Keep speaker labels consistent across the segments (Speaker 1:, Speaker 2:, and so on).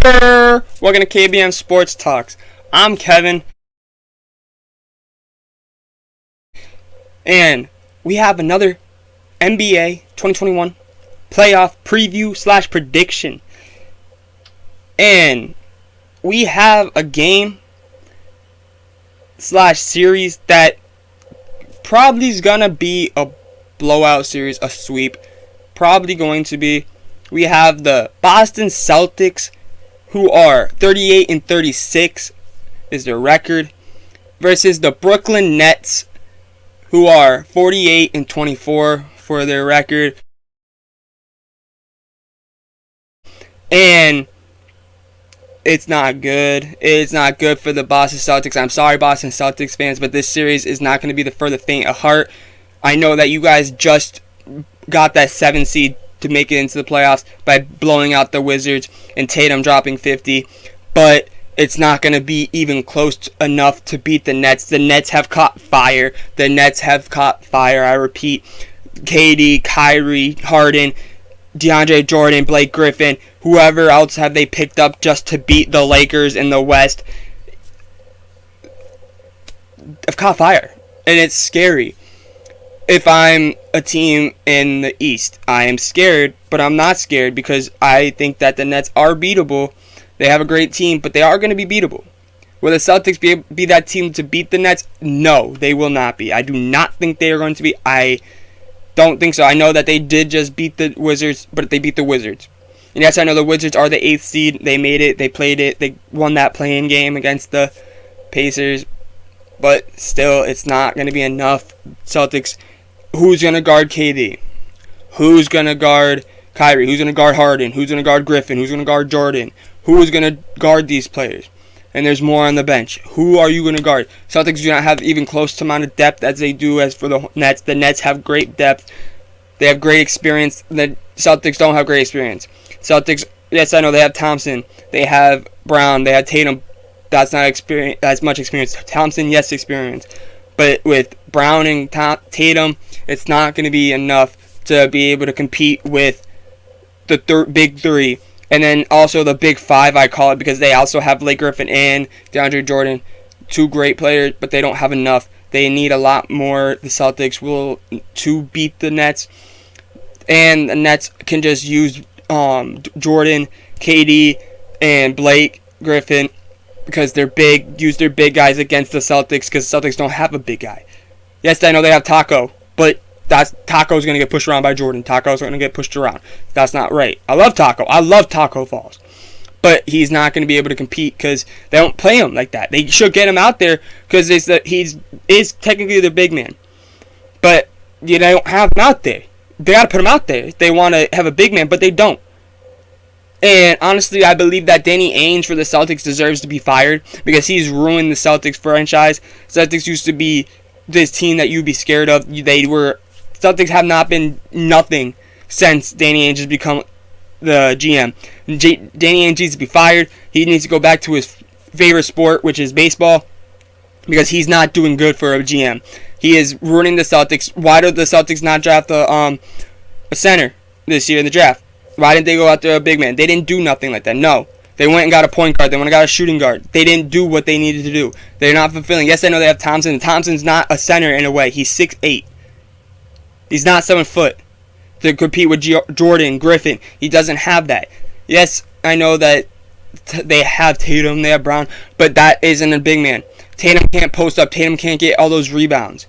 Speaker 1: Welcome to KBM Sports Talks. I'm Kevin, and we have another NBA 2021 playoff preview / prediction. And we have a game / series that probably is gonna be a blowout series, a sweep. Probably going to be. We have the Boston Celtics, who are 38-36 is their record, versus the Brooklyn Nets, who are 48-24 for their record. And it's not good. It's not good for the Boston Celtics. I'm sorry, Boston Celtics fans, but this series is not going to be for the faint of heart. I know that you guys just got that 7 seed to make it into the playoffs by blowing out the Wizards and Tatum dropping 50, but it's not going to be even close enough to beat the Nets. The Nets have caught fire. I repeat, KD, Kyrie, Harden, DeAndre Jordan, Blake Griffin, whoever else have they picked up just to beat the Lakers in the West, have caught fire, and it's scary. If I'm a team in the East, I am scared, but I'm not scared because I think that the Nets are beatable. They have a great team, but they are going to be beatable. Will the Celtics be that team to beat the Nets? No, they will not be. I do not think they are going to be. I don't think so. I know that they did just beat the Wizards, but they beat the Wizards. And yes, I know the Wizards are the 8th seed. They made it. They played it. They won that play-in game against the Pacers. But still, it's not going to be enough. Celtics, who's going to guard KD? Who's going to guard Kyrie? Who's going to guard Harden? Who's going to guard Griffin? Who's going to guard Jordan? Who's going to guard these players? And there's more on the bench. Who are you going to guard? Celtics do not have even close to amount of depth as they do as for the Nets. The Nets have great depth. They have great experience. The Celtics don't have great experience. Celtics, yes, I know they have Thompson. They have Brown. They have Tatum. That's not as much experience. Thompson, yes, experience. But with Brown and Tatum, it's not going to be enough to be able to compete with the big three. And then also the big five, I call it, because they also have Blake Griffin and DeAndre Jordan. Two great players, but they don't have enough. They need a lot more, the Celtics will, to beat the Nets. And the Nets can just use Jordan, KD, and Blake Griffin because they're big. Use their big guys against the Celtics because the Celtics don't have a big guy. Yes, I know they have Taco, but Taco's going to get pushed around by Jordan. Taco's going to get pushed around. That's not right. I love Taco. I love Taco Falls. But he's not going to be able to compete because they don't play him like that. They should get him out there because he's technically their big man. But they don't have him out there. They got to put him out there if they want to have a big man, but they don't. And honestly, I believe that Danny Ainge for the Celtics deserves to be fired because he's ruined the Celtics franchise. Celtics used to be this team that you'd be scared of. Celtics have not been nothing since Danny Ainge has become the GM. Danny Ainge needs to be fired. He needs to go back to his favorite sport, which is baseball, because he's not doing good for a GM. He is ruining the Celtics. Why did the Celtics not draft a center this year in the draft? Why didn't they go out there a big man? They didn't do nothing like that. No. They went and got a point guard. They went and got a shooting guard. They didn't do what they needed to do. They're not fulfilling. Yes, I know they have Thompson. Thompson's not a center in a way. He's 6'8". He's not 7 foot to compete with Jordan, Griffin. He doesn't have that. Yes, I know that they have Tatum, they have Brown, but that isn't a big man. Tatum can't post up. Tatum can't get all those rebounds.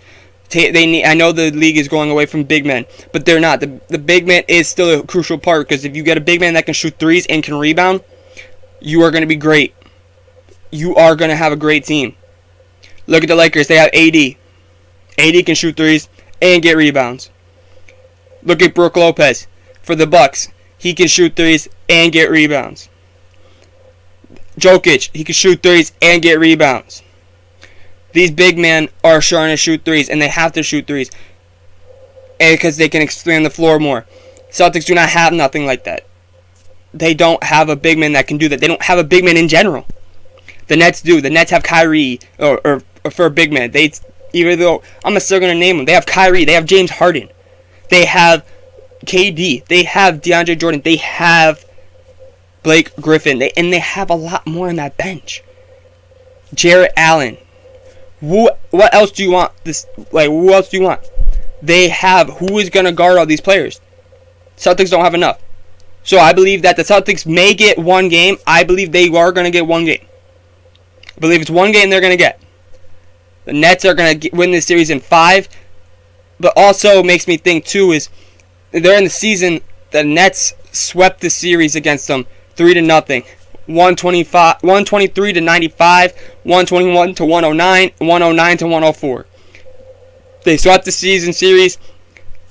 Speaker 1: I know the league is going away from big men, but they're not. The big man is still a crucial part because if you get a big man that can shoot threes and can rebound, you are going to be great. You are going to have a great team. Look at the Lakers. They have AD. AD can shoot threes and get rebounds. Look at Brook Lopez for the Bucks. He can shoot threes and get rebounds. Jokic, he can shoot threes and get rebounds. These big men are trying to shoot threes, and they have to shoot threes because they can expand the floor more. Celtics do not have nothing like that. They don't have a big man that can do that. They don't have a big man in general. The Nets do. The Nets have Kyrie, or for a big man. Even though I'm still going to name them. They have Kyrie. They have James Harden. They have KD. They have DeAndre Jordan. They have Blake Griffin. They have a lot more on that bench. Jarrett Allen. What else do you want? Who else do you want? They have, who is going to guard all these players? Celtics don't have enough. So I believe that the Celtics may get one game. I believe they are going to get one game. I believe it's one game they're going to get. The Nets are going to win this series in 5. But also makes me think too is during the season the Nets swept the series against them 3-0. 123 to 95, 121 to 109, 109 to 104. They swept the season series.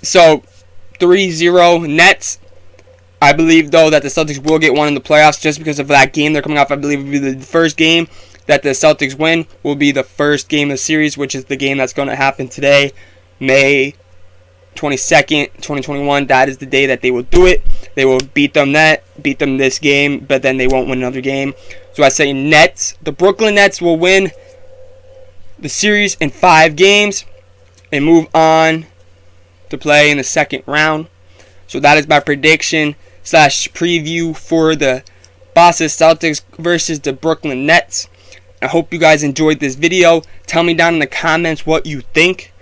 Speaker 1: So 3-0 Nets. I believe though that the Celtics will get one in the playoffs just because of that game they're coming off. I believe it will be the first game that the Celtics win will be the first game of the series, which is the game that's going to happen today, May 22nd, 2021. That is the day that they will do it. They will beat them this game, but then they won't win another game. So I say Nets. The Brooklyn Nets will win the series in 5 games and move on to play in the second round. So that is my prediction / preview for the Boston Celtics versus the Brooklyn Nets. I hope you guys enjoyed this video. Tell me down in the comments what you think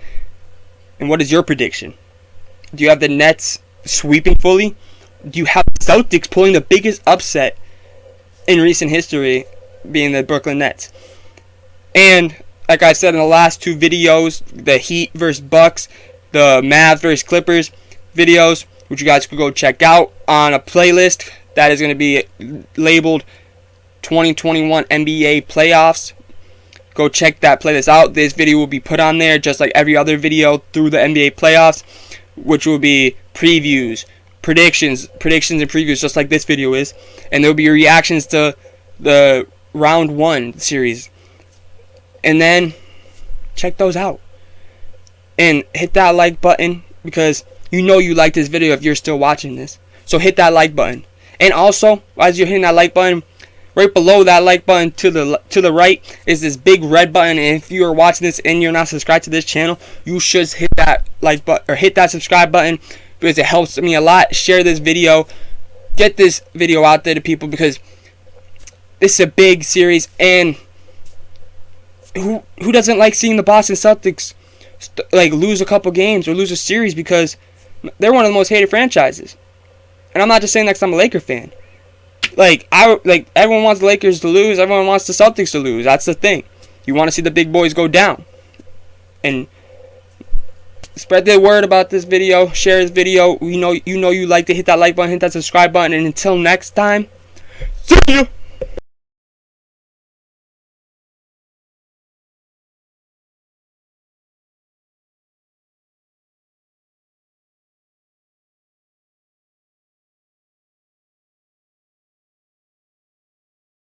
Speaker 1: and what is your prediction. Do you have the Nets sweeping fully? Do you have the Celtics pulling the biggest upset in recent history, being the Brooklyn Nets? And like I said in the last 2 videos, the Heat versus Bucks, the Mavs versus Clippers videos, which you guys could go check out on a playlist that is going to be labeled 2021 NBA Playoffs. Go check that playlist out. This video will be put on there just like every other video through the NBA Playoffs, which will be previews, predictions and previews just like this video is. And there will be reactions to the round 1 series. And then check those out. And hit that like button because you know you like this video if you're still watching this. So hit that like button. And also, as you're hitting that like button, right below that like button to the right is this big red button. And if you are watching this and you're not subscribed to this channel, you should hit that like button or hit that subscribe button because it helps me a lot. Share this video. Get this video out there to people because this is a big series. And who doesn't like seeing the Boston Celtics lose a couple games or lose a series because they're one of the most hated franchises. And I'm not just saying that because I'm a Laker fan. Everyone wants the Lakers to lose. Everyone wants the Celtics to lose. That's the thing. You want to see the big boys go down. And spread the word about this video. Share this video. You know you like to hit that like button, hit that subscribe button. And until next time, see you.